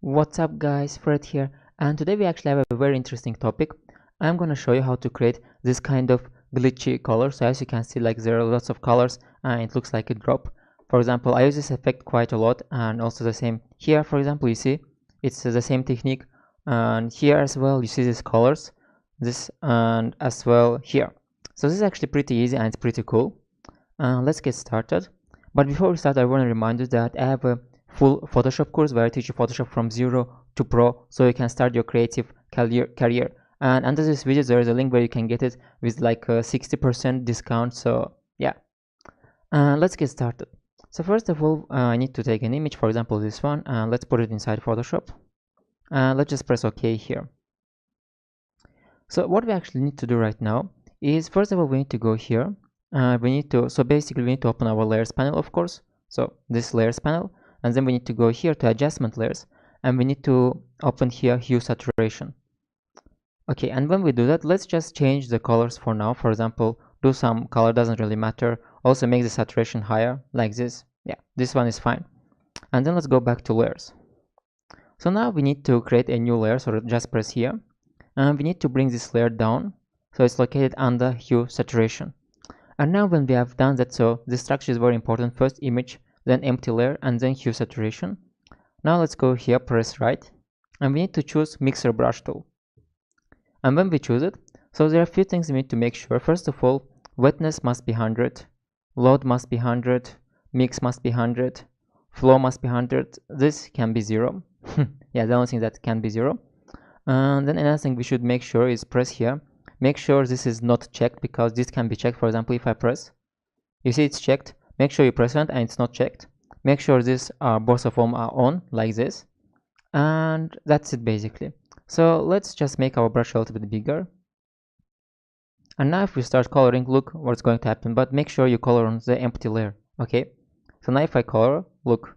What's up guys, Fred here, and today we actually have a very interesting topic. I'm gonna show you how to create this kind of glitchy color. So as you can see, like there are lots of colors and it looks like a drop. For example, I use this effect quite a lot, and also the same here. For example, you see it's the same technique, and here as well you see these colors, this and as well here. So this is actually pretty easy and it's pretty cool. Let's get started. But before we start, I want to remind you that I have a full Photoshop course where I teach you Photoshop from zero to pro, so you can start your creative career. And under this video there is a link where you can get it with like a 60% discount. So yeah, let's get started. So first of all, I need to take an image, for example this one, and let's put it inside Photoshop. Let's just press OK here. So what we actually need to do right now is, first of all, we need to go here. Basically we need to open our layers panel, of course. So this layers panel, and then we need to go here to adjustment layers, and we need to open here hue saturation. Okay, and when we do that, let's just change the colors for now. For example, do some color, doesn't really matter. Also make the saturation higher, like this. Yeah, this one is fine. And then let's go back to layers. So now we need to create a new layer, so just press here, and we need to bring this layer down, so it's located under hue saturation. And now when we have done that, so this structure is very important. First image, then empty layer, and then hue saturation. Now let's go here, press right, and we need to choose mixer brush tool. And when we choose it, so there are a few things we need to make sure. First of all, wetness must be 100, load must be 100, mix must be 100, flow must be 100. This can be 0. Yeah, the only thing that can be 0. And then another thing we should make sure is press here. Make sure this is not checked, because this can be checked. For example, if I press, you see it's checked. Make sure you press it and it's not checked. Make sure these are both of them are on, like this. And that's it basically. So let's just make our brush a little bit bigger. And now if we start coloring, look what's going to happen. But make sure you color on the empty layer. Okay. So now if I color, look.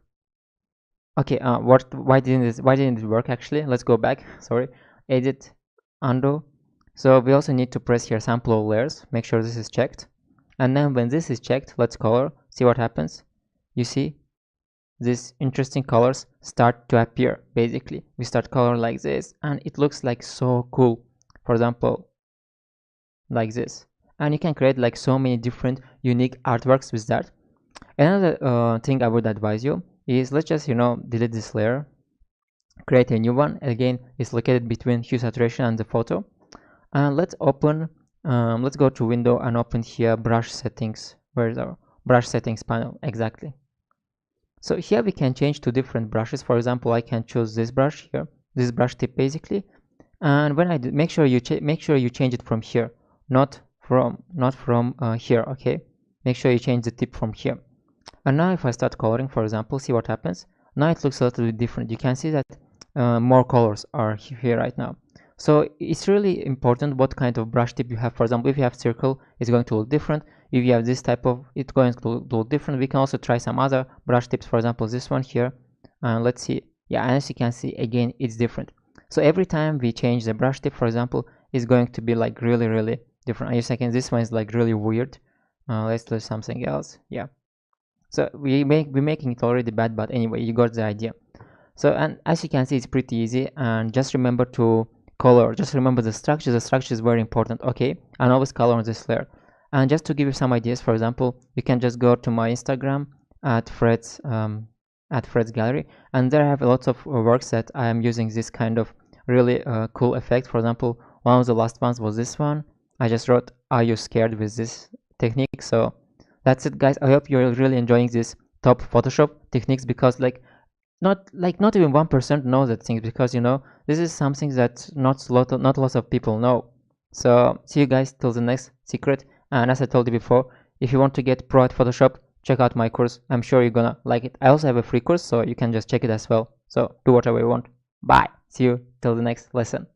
Okay. Why didn't it work actually? Let's go back. Sorry. Edit, undo. So we also need to press here sample all layers, make sure this is checked. And then when this is checked, let's color, see what happens. You see these interesting colors start to appear. Basically we start color like this, and it looks like so cool. For example, like this, and you can create like so many different unique artworks with that. Another thing I would advise you is, let's just delete this layer, create a new one. Again, it's located between hue saturation and the photo. And let's open, let's go to window and open here brush settings. Where is our brush settings panel? Exactly. So here we can change to different brushes. For example, I can choose this brush here, this brush tip basically. And when I do, make sure you change it from here, not from here. Okay, make sure you change the tip from here. And now if I start coloring, for example, see what happens. Now it looks a little bit different. You can see that more colors are here right now. So it's really important what kind of brush tip you have. For example, if you have circle, it's going to look different. If you have this type of, it's going to look different. We can also try some other brush tips, for example this one here, and let's see. Yeah, and as you can see, again it's different. So every time we change the brush tip, for example, it's going to be like really different. As you can, this one is like really weird. Let's do something else. Yeah, so we're making it already bad, but anyway, you got the idea. So, and as you can see, it's pretty easy. And just remember to color, just remember the structure is very important. Okay, and always color on this layer. And just to give you some ideas, for example, you can just go to my Instagram at Fred's gallery, and there I have lots of works that I am using this kind of really cool effect. For example, one of the last ones was this one. I just wrote, "Are you scared?" with this technique. So that's it guys. I hope you're really enjoying this top Photoshop techniques, because not even 1% know that things, because this is something that not lots of people know. So see you guys till the next secret. And as I told you before, if you want to get pro at Photoshop, check out my course. I'm sure you're gonna like it. I also have a free course, so you can just check it as well. So do whatever you want. Bye. See you till the next lesson.